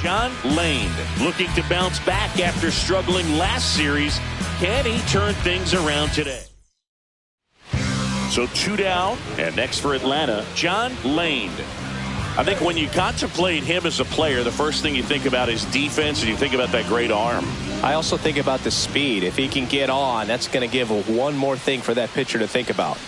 John Lane looking to bounce back after struggling last series. Can he turn things around today? So 2 down, and next for Atlanta, John Lane. I think when you contemplate him as a player, the first thing you think about is defense, and you think about that great arm. I also think about the speed. If he can get on, that's going to give one more thing for that pitcher to think about.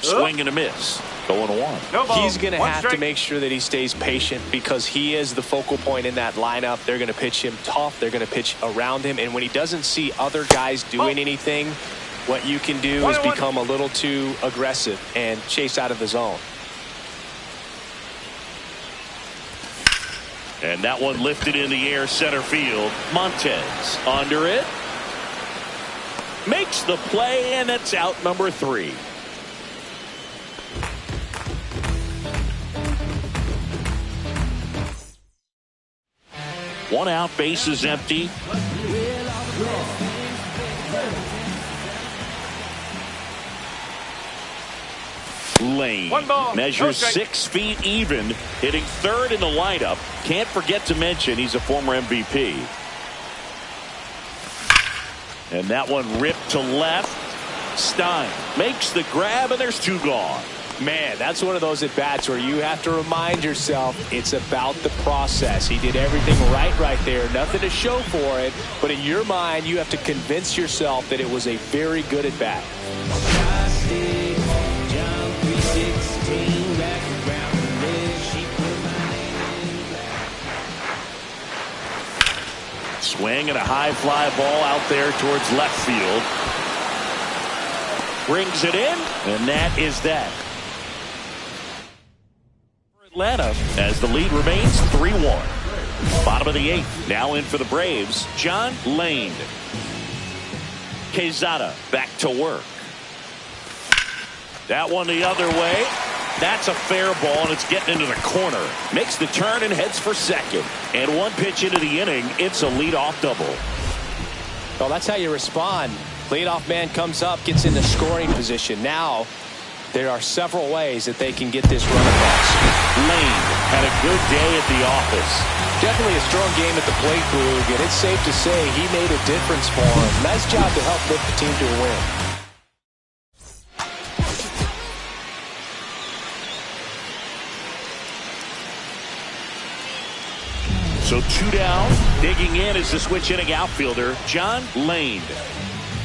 Swing and a miss. 0-1. No ball. He's going to have strike. to make sure that he stays patient because he is the focal point in that lineup. They're going to pitch him tough. They're going to pitch around him. And when he doesn't see other guys doing anything, what you can do is become a little too aggressive and chase out of the zone. And that one lifted in the air center field. Montez under it. Makes the play, and it's out number 3. One out, base is empty. Lane measures 6 feet even, hitting 3rd in the lineup. Can't forget to mention he's a former MVP. And that one ripped to left. Stein makes the grab, and there's 2 gone. Man, that's one of those at-bats where you have to remind yourself it's about the process. He did everything right there. Nothing to show for it. But in your mind, you have to convince yourself that it was a very good at-bat. Swing and a high fly ball out there towards left field. Brings it in, and that is that. Atlanta as the lead remains 3-1. Bottom of the 8th. Now in for the Braves, John Lane. Quezada back to work. That one the other way. That's a fair ball, and it's getting into the corner. Makes the turn and heads for second. And 1 pitch into the inning, it's a leadoff double. Well, that's how you respond. Leadoff man comes up, gets into scoring position. Now, there are several ways that they can get this run across. Lane had a good day at the office. Definitely a strong game at the plate, Boog, and it's safe to say he made a difference for him. Nice job to help lift the team to a win. So 2 down, digging in is the switch inning outfielder, John Lane.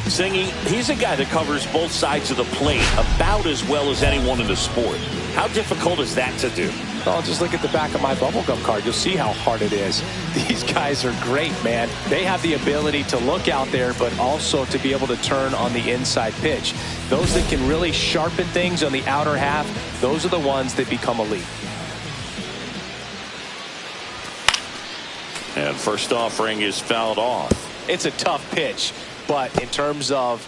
Singy, he's a guy that covers both sides of the plate about as well as anyone in the sport. How difficult is that to do? Well, just look at the back of my bubblegum card. You'll see how hard it is. These guys are great, man. They have the ability to look out there, but also to be able to turn on the inside pitch. Those that can really sharpen things on the outer half, those are the ones that become elite. And first offering is fouled off. It's a tough pitch, but in terms of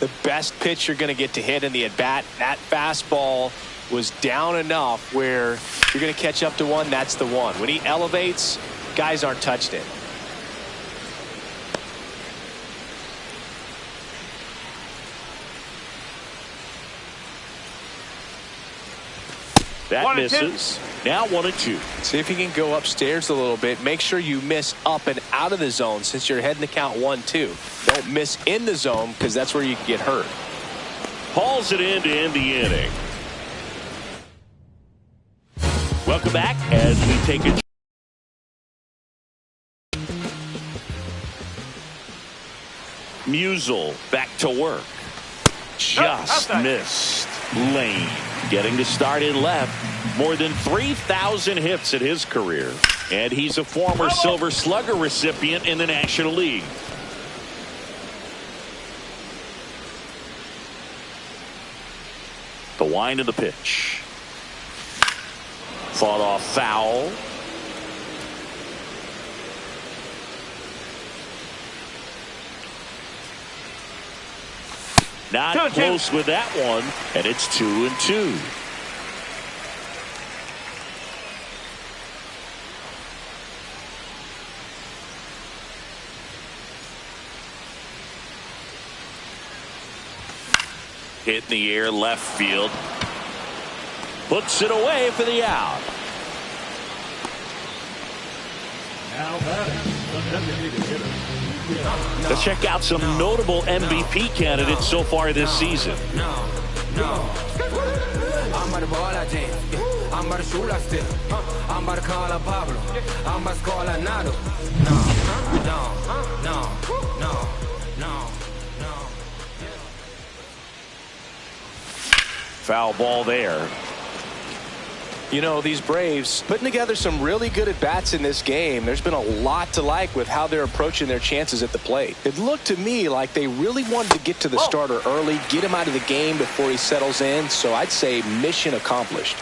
the best pitch you're going to get to hit in the at-bat, that fastball was down enough where you're going to catch up to one. That's the one. When he elevates, guys aren't touched it. That misses. Now 1-2. See if you can go upstairs a little bit. Make sure you miss up and out of the zone since you're heading to count 1-2. Don't miss in the zone because that's where you can get hurt. Hauls it in to end the inning. Welcome back as we take a Musial back to work. Just missed. Lane getting to start in left. More than 3,000 hits in his career. And he's a former Silver Slugger recipient in the National League. The wind of the pitch. Fought off foul. Not close with that one, and it's 2-2. Hit in the air, left field. Puts it away for the out. Let's check out some notable MVP candidates so far this season. I'm about to ball out James. I'm about to shoot like Steph. I'm about to call up Pablo. I'm about to score like Nado. No. Foul ball there. You know, these Braves putting together some really good at-bats in this game. There's been a lot to like with how they're approaching their chances at the plate. It looked to me like they really wanted to get to the starter early, get him out of the game before he settles in. So I'd say mission accomplished.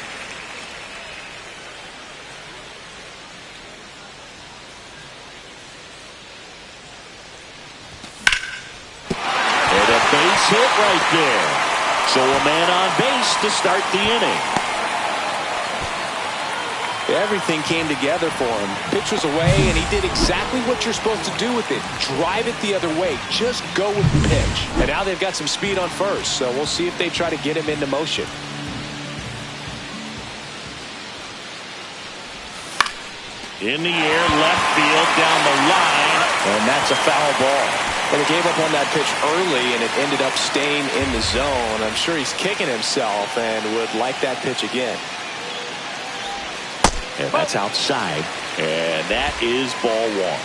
And a base hit right there. So a man on base to start the inning. Everything came together for him. Pitch was away, and he did exactly what you're supposed to do with it. Drive it the other way. Just go with the pitch. And now they've got some speed on first, so we'll see if they try to get him into motion. In the air, left field, down the line, and that's a foul ball. And he gave up on that pitch early, and it ended up staying in the zone. I'm sure he's kicking himself and would like that pitch again. And that's outside. And that is ball one.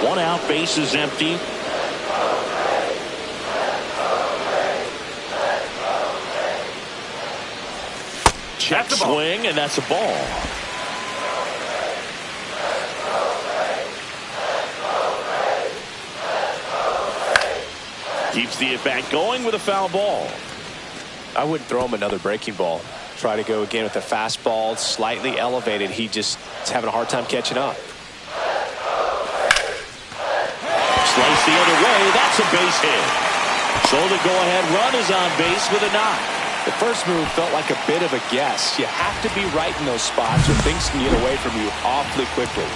One out, base is empty. Check swing, and that's a ball. Keeps the at-bat going with a foul ball. I wouldn't throw him another breaking ball. Try to go again with a fastball, slightly elevated. He just is having a hard time catching up. Slice the other way. That's a base hit. So the go-ahead run is on base with a knock. The first move felt like a bit of a guess. You have to be right in those spots or things can get away from you awfully quickly.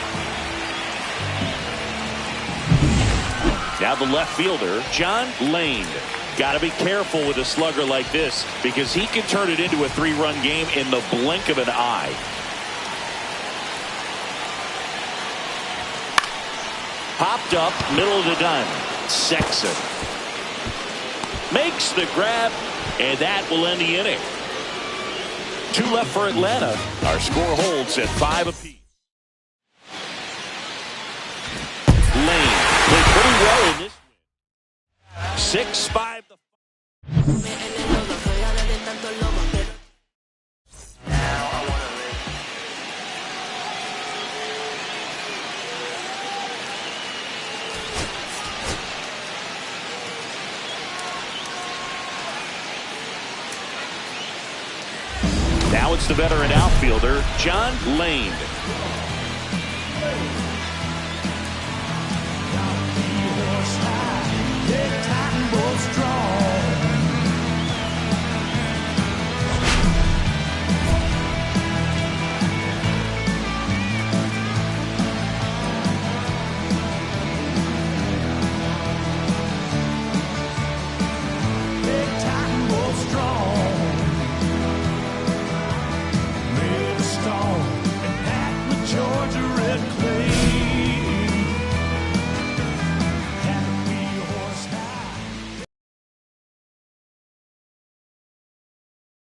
Now the left fielder, John Lane. Got to be careful with a slugger like this because he can turn it into a three-run game in the blink of an eye. Popped up, middle of the gun. Sexton makes the grab, and that will end the inning. 2 left for Atlanta. Our score holds at 5 apiece. Lane played pretty well in this win. 6-5. Now it's the veteran outfielder, John Lane.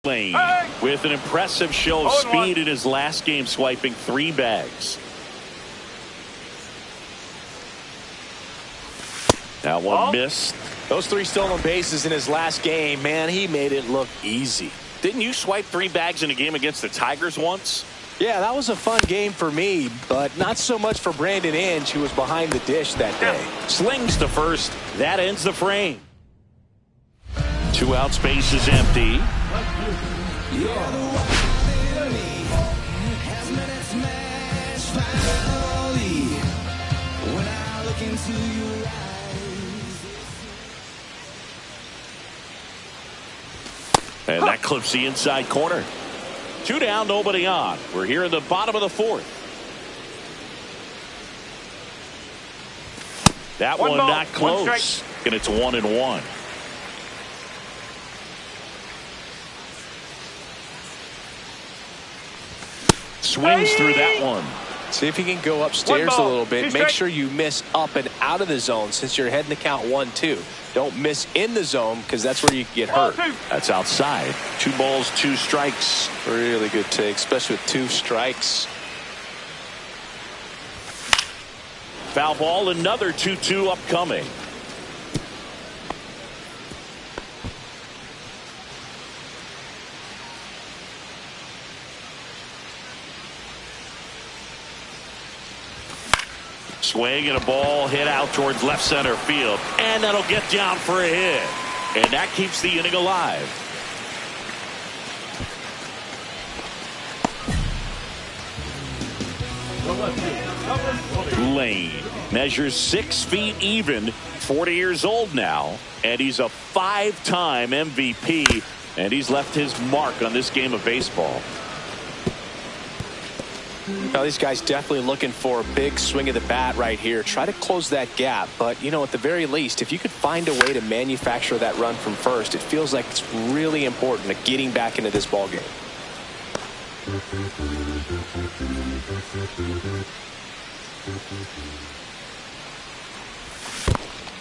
Lane with an impressive show of speed in his last game, swiping 3 bags. That one missed. Those 3 stolen bases in his last game, man, he made it look easy. Didn't you swipe 3 bags in a game against the Tigers once? Yeah, that was a fun game for me, but not so much for Brandon Inge, who was behind the dish that day. Slings to first. That ends the frame. 2 out, space is empty. And that clips the inside corner. 2 down, nobody on. We're here in the bottom of the 4th. That one not close. And it's 1-1. swings through that one. See if you can go upstairs a little bit. Make sure you miss up and out of the zone since you're heading to count 1-2. Don't miss in the zone because that's where you get hurt. That's outside. 2 balls, 2 strikes. Really good take, especially with 2 strikes. Foul ball, another 2-2 upcoming. Swing and a ball hit out towards left center field. And that'll get down for a hit. And that keeps the inning alive. Lane measures 6 feet even, 40 years old now, and he's a 5-time MVP, and he's left his mark on this game of baseball. Now these guys definitely looking for a big swing of the bat right here. Try to close that gap, but you know, at the very least, if you could find a way to manufacture that run from first, it feels like it's really important to getting back into this ball game.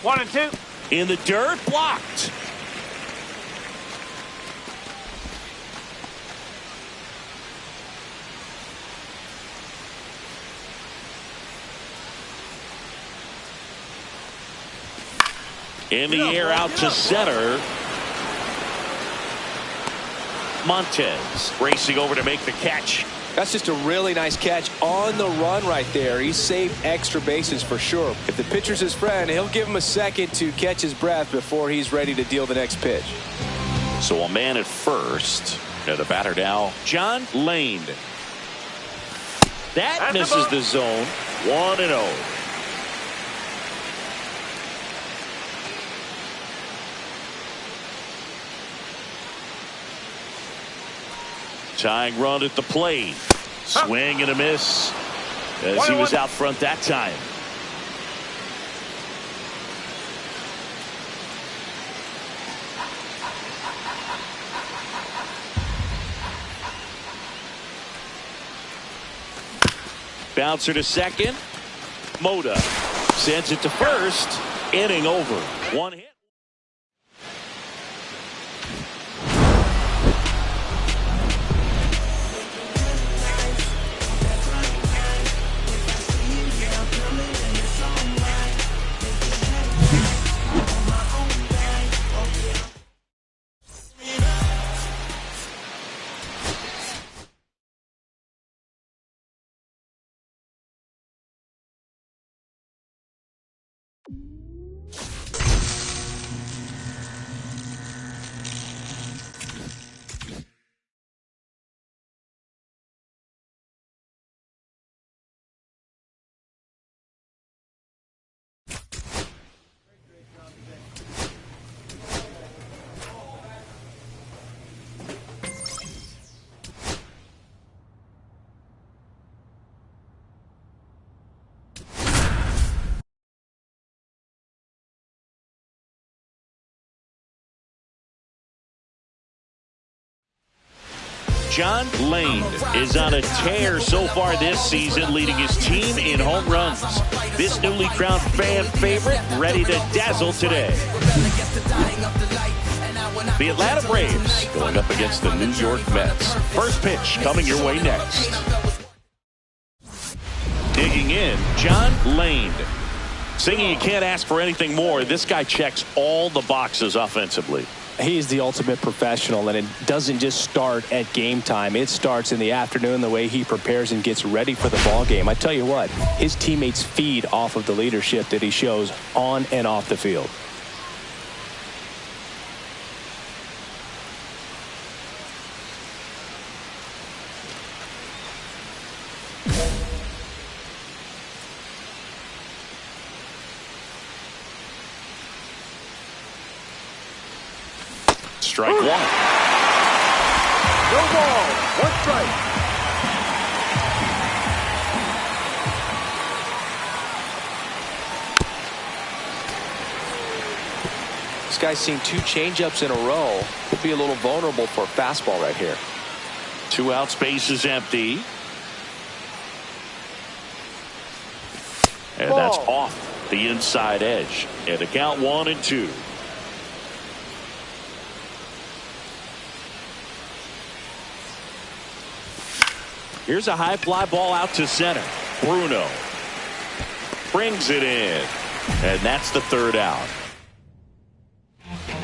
One and two. In the dirt, blocked. In the air out to center. Montez racing over to make the catch. That's just a really nice catch on the run right there. He saved extra bases for sure. If the pitcher's his friend, he'll give him a second to catch his breath before he's ready to deal the next pitch. So a man at first. And the batter now, John Lane. That misses the zone. 1-0. Tying run at the plate. Swing and a miss as he was out front that time. Bouncer to second. Moda sends it to first. Inning over. 1 hit. John Lane is on a tear so far this season, leading his team in home runs. This newly crowned fan favorite ready to dazzle today. The Atlanta Braves going up against the New York Mets. First pitch coming your way next. Digging in, John Lane. Singing you can't ask for anything more. This guy checks all the boxes offensively. He's the ultimate professional, and it doesn't just start at game time. It starts in the afternoon, the way he prepares and gets ready for the ball game. I tell you what, his teammates feed off of the leadership that he shows on and off the field. Strike one. No ball. 1 strike. This guy's seen 2 changeups in a row. Could be a little vulnerable for a fastball right here. 2 outs, base is empty. And that's off the inside edge. And the count 1-2. Here's a high fly ball out to center. Bruno brings it in. And that's the third out.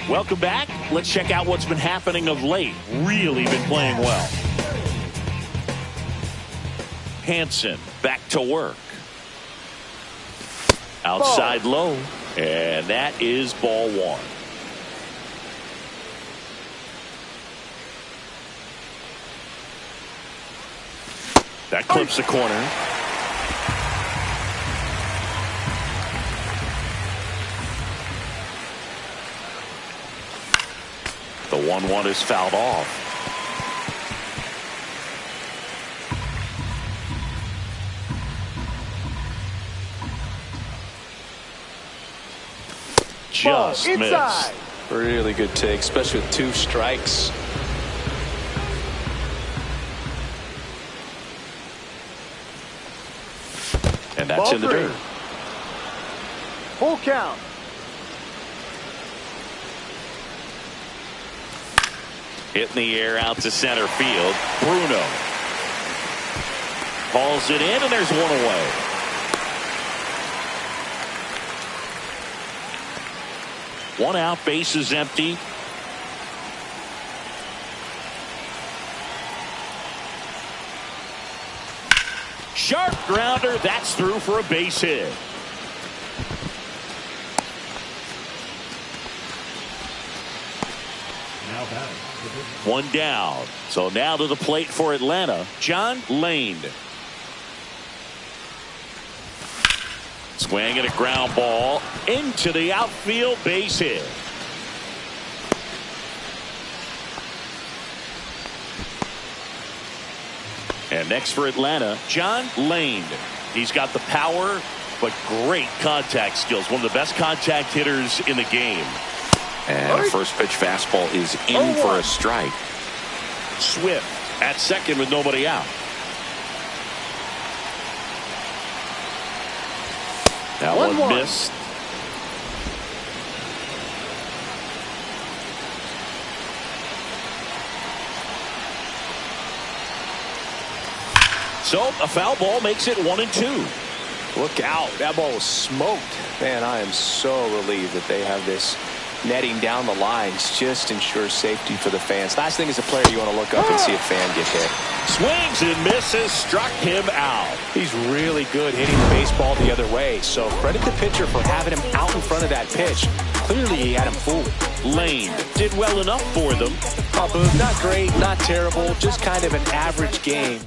Welcome back. Let's check out what's been happening of late. Really been playing well. Hansen back to work. Outside low. And that is ball one. That clips the corner. The 1-1 is fouled off. Just missed. Really good take, especially with 2 strikes. And that's in the dirt. Full count. Hit in the air out to center field. Bruno hauls it in, and there's one away. One out, base is empty. Sharp grounder, that's through for a base hit. One down. So now to the plate for Atlanta, John Lane. Swing and a ground ball into the outfield, base hit. And next for Atlanta, John Lane. He's got the power, but great contact skills. One of the best contact hitters in the game. And a first pitch fastball is in for a strike. Swift at second with nobody out. That one missed. So a foul ball makes it 1-2. Look out. That ball was smoked. Man, I am so relieved that they have this netting down the lines. Just ensures safety for the fans. Last thing as a player, you want to look up and see a fan get hit. Swings and misses, struck him out. He's really good hitting the baseball the other way. So credit the pitcher for having him out in front of that pitch. Clearly he had him fooled. Lane did well enough for them. Not great, not terrible, just kind of an average game.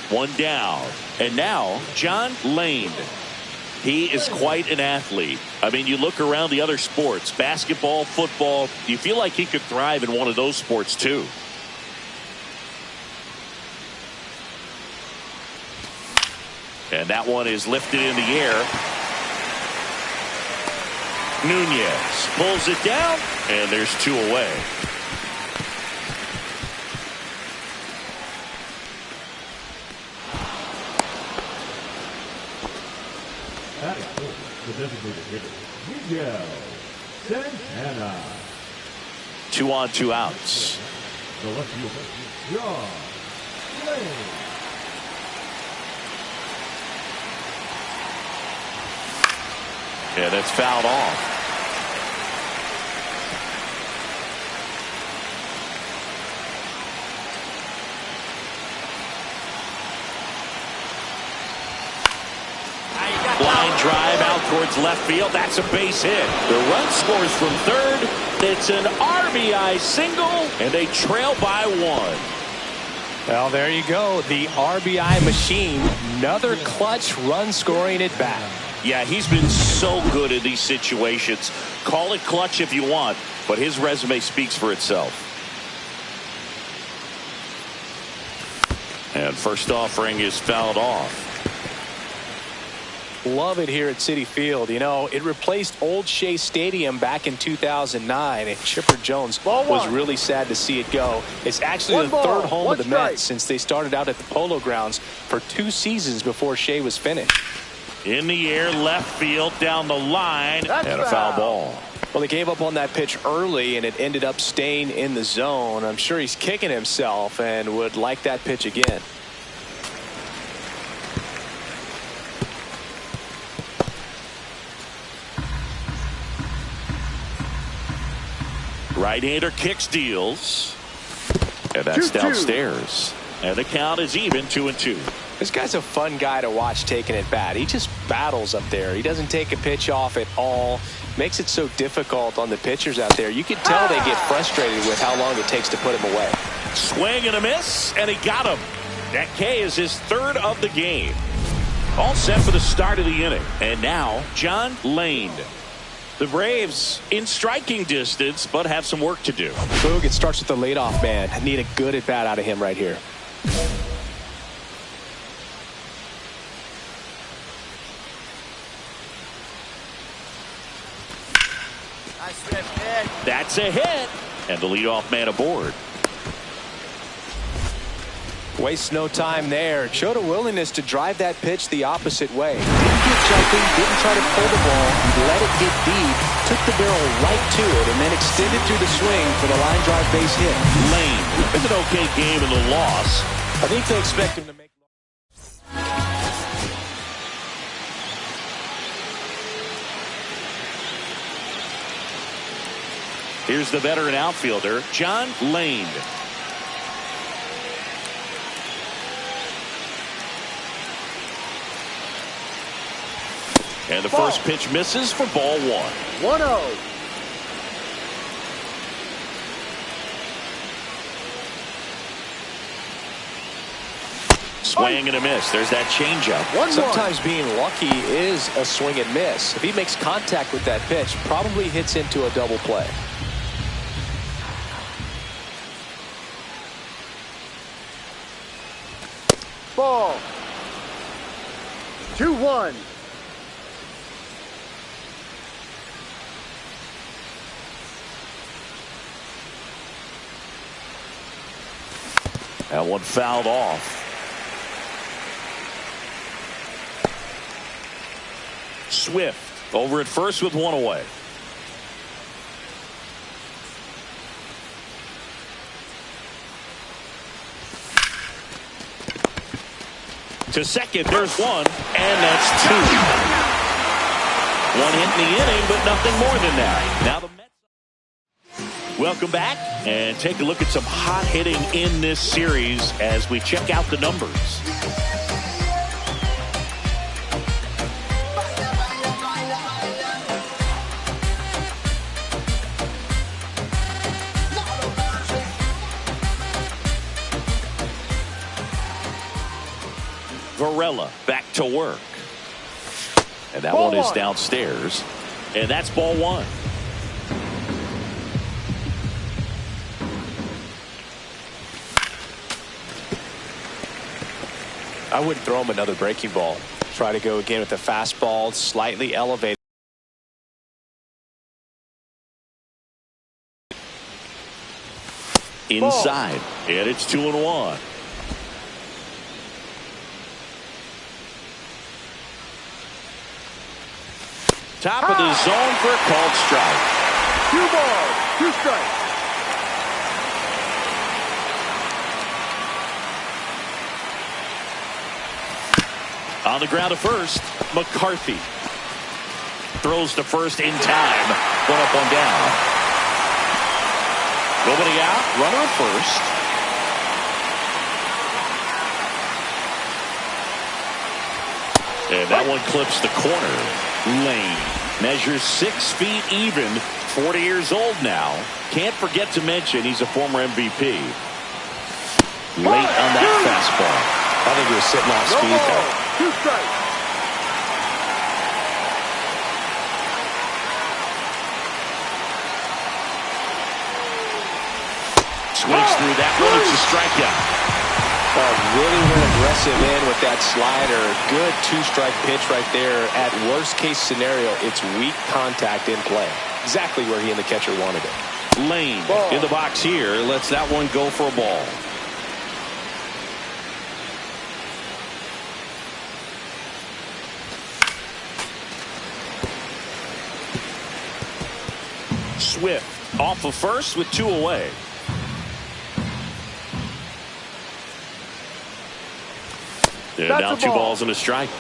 One down. And now, John Lane. He is quite an athlete. I mean, you look around the other sports, basketball, football, you feel like he could thrive in one of those sports too. And that one is lifted in the air. Nunez pulls it down, and there's 2 away. The designated hitter, Miguel Santana. 2 on, 2 outs. The left fielder, John Lane. And it's fouled off. Line drive out towards left field. That's a base hit. The run scores from third. It's an RBI single, and they trail by 1. Well, there you go. The RBI machine. Another clutch run scoring at bat. Yeah, he's been so good in these situations. Call it clutch if you want, but his resume speaks for itself. And first offering is fouled off. Love it here at Citi Field. You know, it replaced Old Shea Stadium back in 2009, and Chipper Jones was really sad to see it go. It's actually the third home of the Mets since they started out at the Polo Grounds for 2 seasons before Shea was finished. In the air, left field, down the line, and a foul ball. Well, they gave up on that pitch early, and it ended up staying in the zone. I'm sure he's kicking himself and would like that pitch again. Right-hander kicks, deals, and that's downstairs. And the count is even, 2-2. This guy's a fun guy to watch taking at bat. He just battles up there. He doesn't take a pitch off at all. Makes it so difficult on the pitchers out there. You can tell they get frustrated with how long it takes to put him away. Swing and a miss, and he got him. That K is his 3rd of the game. All set for the start of the inning. And now, John Lane. The Braves in striking distance, but have some work to do. Boog, it starts with the leadoff man. I need a good at bat out of him right here. That's a hit, and the leadoff man aboard. Wastes no time there. Showed a willingness to drive that pitch the opposite way. Didn't get jumping, didn't try to pull the ball. He let it get deep, took the barrel right to it, and then extended through the swing for the line drive base hit. Lane with an okay game in the loss. I think they expect him to make. Here's the veteran outfielder, John Lane. And the first pitch misses for ball 1. 1-0. Swing and a miss. There's that changeup. Sometimes being lucky is a swing and miss. If he makes contact with that pitch, probably hits into a double play. Ball. 2-1. That one fouled off. Swift over at first with 1 away. To second, there's 1, and that's 2. 1 hit in the inning, but nothing more than that. Now the Mets. Welcome back, and take a look at some hot hitting in this series as we check out the numbers. Varela back to work. And that one is downstairs. And that's ball 1. I wouldn't throw him another breaking ball. Try to go again with the fastball, slightly elevated. Inside. And it's 2-1. Top of the zone for a called strike. 2 balls, 2 strikes. On the ground to first, McCarthy throws to first in time. 1 up, 1 down. Nobody out. Runner at first. And that one clips the corner. Lane measures 6 feet even. 40 years old now. Can't forget to mention he's a former MVP. Late on that fastball. I think he was sitting off speed there. 2 strikes. Swings through that one. It's a strikeout. Really went aggressive in with that slider. Good two-strike pitch right there. At worst-case scenario, it's weak contact in play. Exactly where he and the catcher wanted it. Lane in the box here. Lets that one go for a ball. Swift off of first with 2 away. And now 2 balls and a strike.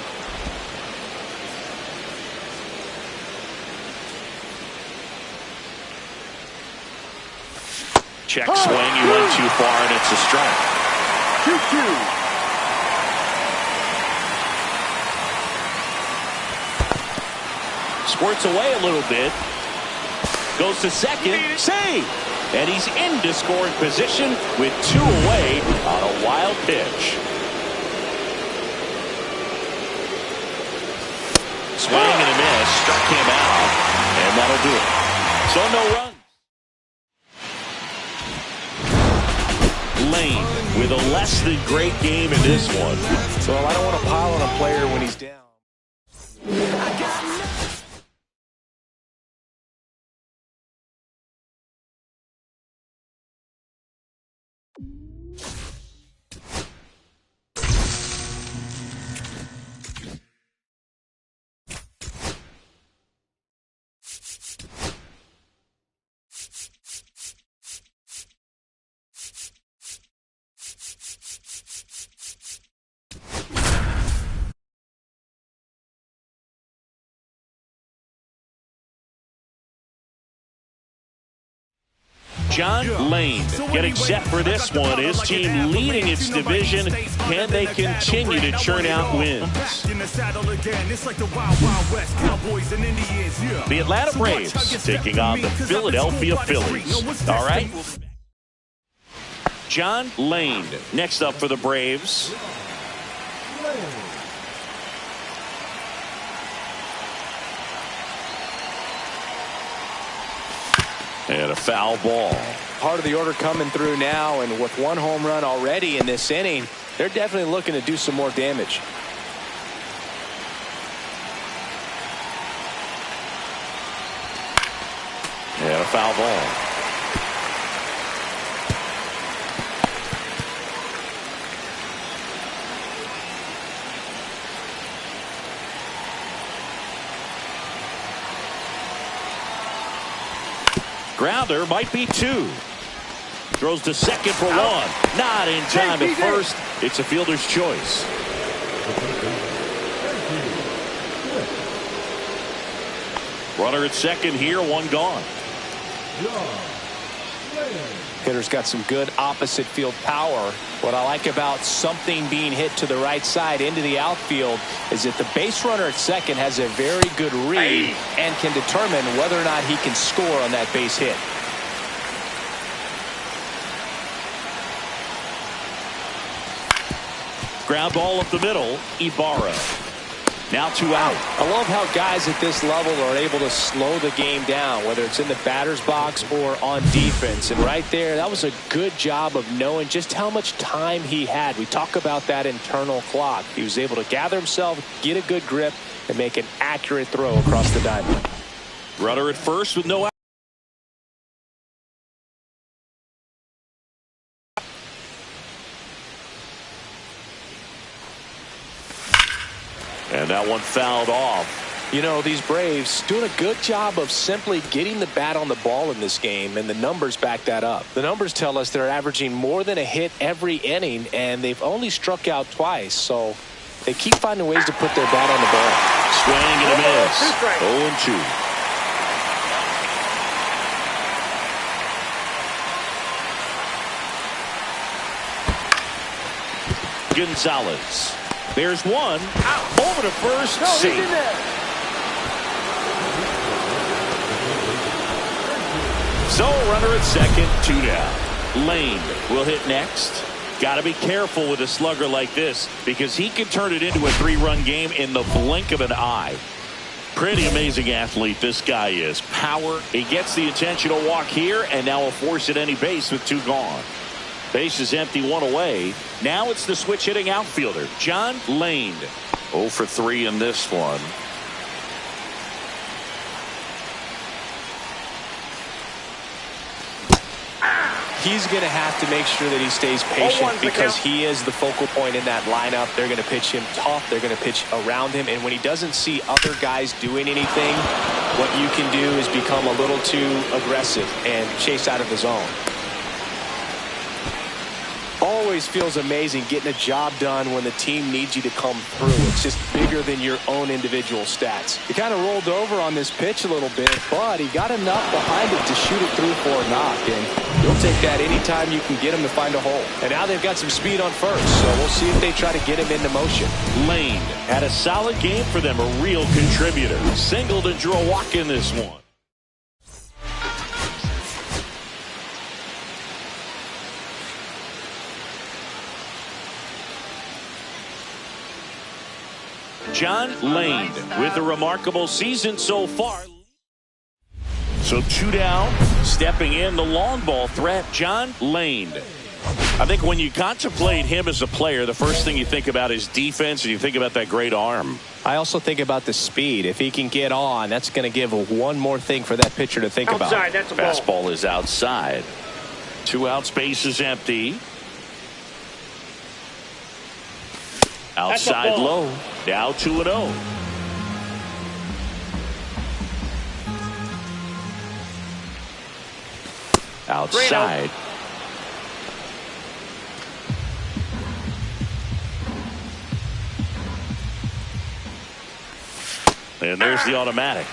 Check swing. He went too far, and it's a strike. 2-2. Squirts away a little bit. Goes to second. Save. And he's into scoring position with 2 away on a wild pitch. Swing and a miss. Struck him out. And that'll do it. So no runs. Lane with a less than great game in this one. So I don't want to pile on a player when he's down. John Lane getting set for this one. His team leading its division. Can they continue to churn out wins? The Atlanta Braves taking on the Philadelphia Phillies. All right. John Lane next up for the Braves. And a foul ball. Part of the order coming through now, and with 1 home run already in this inning, they're definitely looking to do some more damage. And a foul ball. Grounder might be 2. Throws to second for 1. Not in time at first. It's a fielder's choice. Runner at second here, 1 gone. Hitter's got some good opposite field power. What I like about something being hit to the right side into the outfield is that the base runner at second has a very good read and can determine whether or not he can score on that base hit. Ground ball up the middle. Ibarra. Now 2 out. I love how guys at this level are able to slow the game down, whether it's in the batter's box or on defense. And right there, that was a good job of knowing just how much time he had. We talk about that internal clock. He was able to gather himself, get a good grip, and make an accurate throw across the diamond. Runner at first with no out. And that one fouled off. You know, these Braves doing a good job of simply getting the bat on the ball in this game, and the numbers back that up. The numbers tell us they're averaging more than a hit every inning, and they've only struck out twice. So they keep finding ways to put their bat on the ball. Swing and a miss. 0-2. Gonzalez. There's one. Over to first. Safe. So runner at second, 2 down. Lane will hit next. Got to be careful with a slugger like this because he can turn it into a 3-run game in the blink of an eye. Pretty amazing athlete this guy is. Power. He gets the intentional walk here and now a force at any base with 2 gone. Base is empty, one away. Now it's the switch hitting outfielder, John Lane. 0 for 3 in this one. He's going to have to make sure that he stays patient because he is the focal point in that lineup. They're going to pitch him tough. They're going to pitch around him. And when he doesn't see other guys doing anything, what you can do is become a little too aggressive and chase out of the zone. Always feels amazing getting a job done when the team needs you to come through. It's just bigger than your own individual stats. He kind of rolled over on this pitch a little bit, but he got enough behind it to shoot it through for a knock. And you'll take that anytime you can get him to find a hole. And now they've got some speed on first, so we'll see if they try to get him into motion. Lane had a solid game for them, a real contributor. Singled and drew a walk in this one. John Lane with a remarkable season so far. So 2 down, stepping in the long ball threat, John Lane. I think when you contemplate him as a player, the first thing you think about is defense, and you think about that great arm. I also think about the speed. If he can get on, that's going to give one more thing for that pitcher to think about. That's a ball. Fastball is outside. 2 outs, base is empty. Outside low. Now 2-0. Outside. And there's the automatic.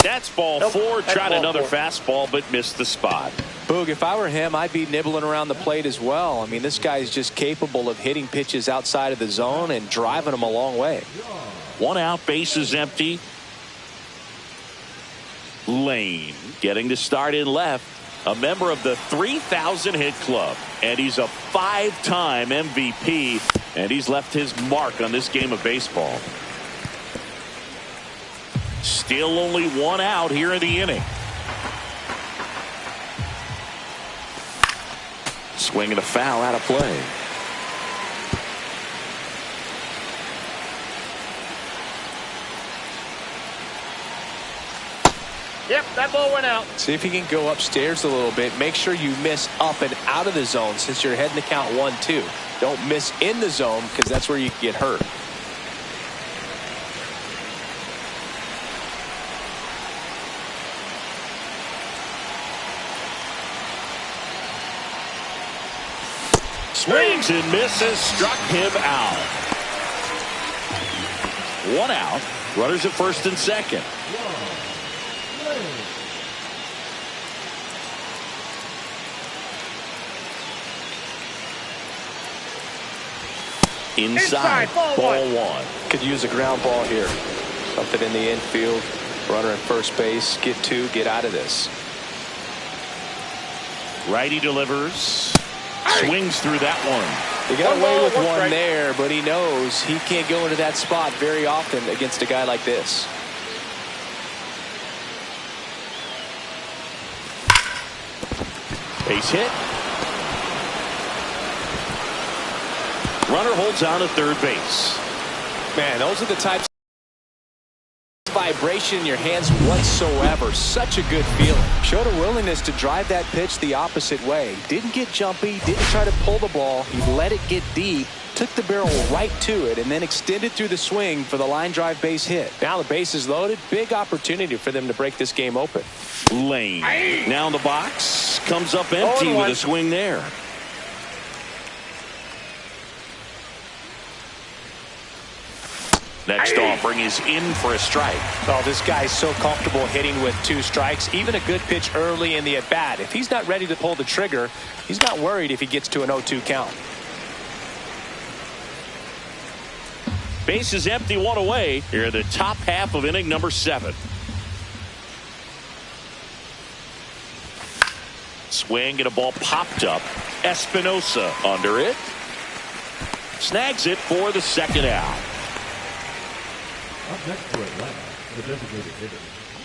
That's ball 4. Tried another fastball, but missed the spot. Boog, if I were him, I'd be nibbling around the plate as well. I mean, this guy is just capable of hitting pitches outside of the zone and driving them a long way. 1 out, base is empty. Lane getting to start in left. A member of the 3,000 hit club. And he's a 5-time MVP. And he's left his mark on this game of baseball. Still only 1 out here in the inning. Swing and a foul, out of play. Yep, that ball went out. See if he can go upstairs a little bit. Make sure you miss up and out of the zone since you're heading to count 1-2. Don't miss in the zone because that's where you can get hurt. Swings and misses, struck him out. 1 out. Runners at first and second. Inside, ball 1. Could use a ground ball here. Something in the infield. Runner at first base. Get 2. Get out of this. Righty delivers. Swings through that one. He got away with one there, but he knows he can't go into that spot very often against a guy like this. Base hit. Runner holds on at third base. Man, those are the types of vibration in your hands whatsoever. Such a good feeling. Showed a willingness to drive that pitch the opposite way. Didn't get jumpy, didn't try to pull the ball. He let it get deep, took the barrel right to it, and then extended through the swing for the line drive base hit. Now the base is loaded. Big opportunity for them to break this game open. Lane now in the box. Comes up empty with a swing there. Next offering is in for a strike. Oh, this guy's so comfortable hitting with 2 strikes. Even a good pitch early in the at-bat. If he's not ready to pull the trigger, he's not worried if he gets to an 0-2 count. Base is empty, 1 away. Here in the top half of inning number 7. Swing and a ball popped up. Espinosa under it. Snags it for the 2nd out. Up next to Atlanta, the designated hitter,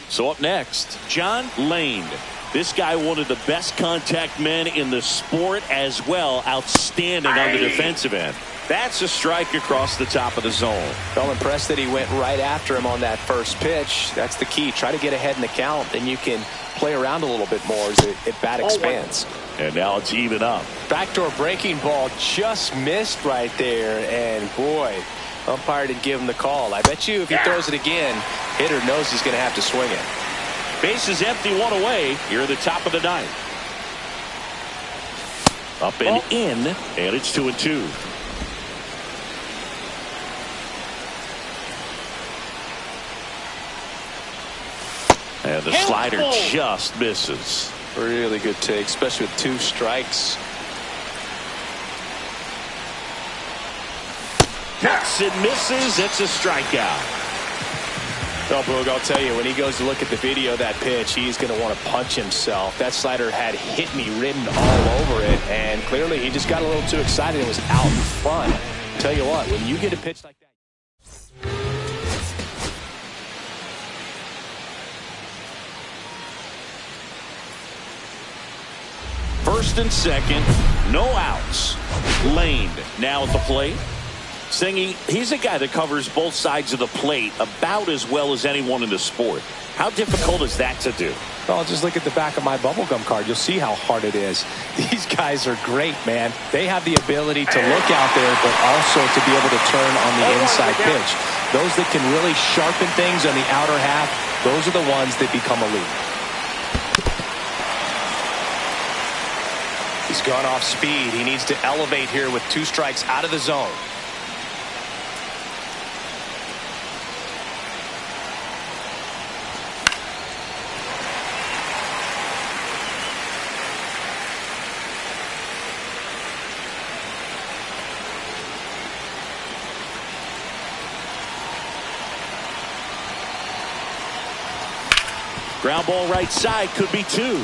So up next, John Lane. This guy, one of the best contact men in the sport as well. Outstanding on the defensive end. That's a strike across the top of the zone. Well, impressed that he went right after him on that first pitch. That's the key. Try to get ahead in the count, then you can play around a little bit more as the bat expands. And now it's even up. Backdoor breaking ball just missed right there, and boy, umpire didn't give him the call. I bet you if he throws it again, hitter knows he's going to have to swing it. Bases empty, one away here at the top of the ninth. Up and in, and it's 2-2. And the slider just misses. Really good take, especially with 2 strikes. Hits and misses. It's a strikeout. Well, Boog, I'll tell you, when he goes to look at the video of that pitch, he's going to want to punch himself. That slider had hit me written all over it, and clearly he just got a little too excited and was out in front. Tell you what, when you get a pitch like that. First and second, no outs. Lane now at the plate. Singy, he's a guy that covers both sides of the plate about as well as anyone in the sport. How difficult is that to do? Well, just look at the back of my bubblegum card. You'll see how hard it is. These guys are great, man. They have the ability to look out there, but also to be able to turn on the inside pitch. Those that can really sharpen things on the outer half, those are the ones that become elite. He's gone off speed. He needs to elevate here with 2 strikes out of the zone. Ground ball right side, could be 2.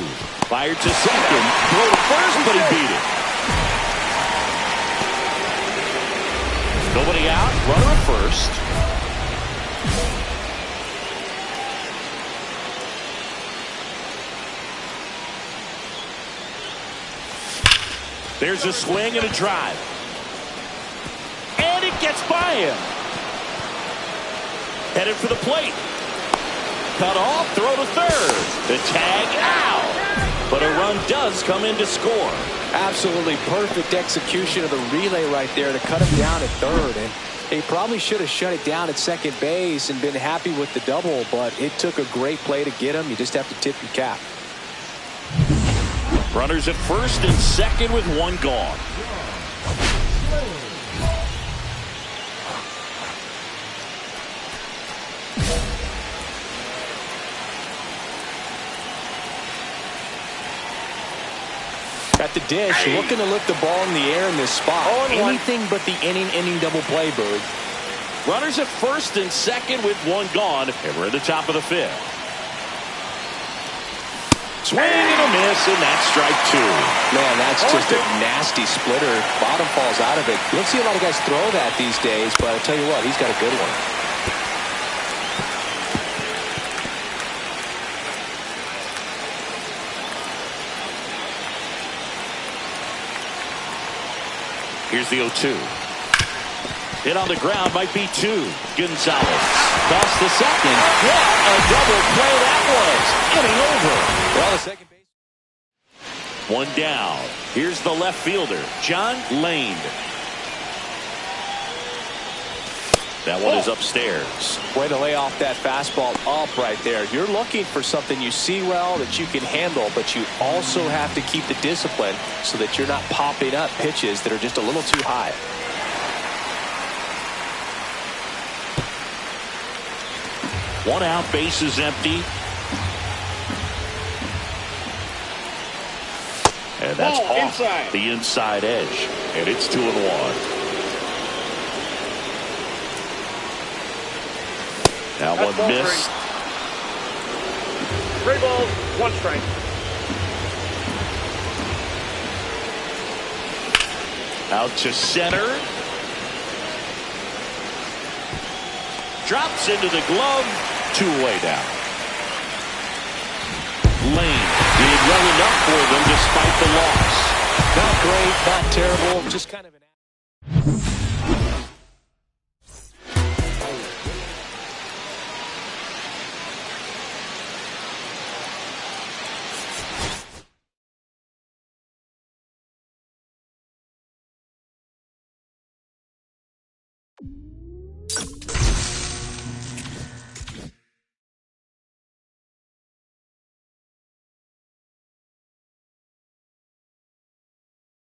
Fired to second, throw to first, but he beat it. Nobody out, runner at first. There's a swing and a drive. And it gets by him. Headed for the plate. Cut off, throw to third. The tag out. But a run does come in to score. Absolutely perfect execution of the relay right there to cut him down at third. And he probably should have shut it down at second base and been happy with the double, but it took a great play to get him. You just have to tip your cap. Runners at first and second with 1 gone. At the dish, looking to lift the ball in the air in this spot. Anything but the inning double play, Bird. Runners at first and second with 1 gone, and we're at the top of the 5th. Swing and a miss, and that's strike 2. Man, that's just a nasty splitter. Bottom falls out of it. You don't see a lot of guys throw that these days, but I'll tell you what, he's got a good one. Here's the 0-2. Hit on the ground, might be 2. Gonzalez. Toss to second. What a double play that was. Inning over. Well, the second base. 1 down. Here's the left fielder, John Lane. That one is upstairs. Way to lay off that fastball up right there. You're looking for something you see well that you can handle, but you also have to keep the discipline so that you're not popping up pitches that are just a little too high. One out, bases empty. And that's off the inside edge. And it's 2-1. That one missed. 3 balls, 1 strike. Out to center. Drops into the glove. 2 away down. Lane did well enough for them despite the loss. Not great, not terrible, just kind of an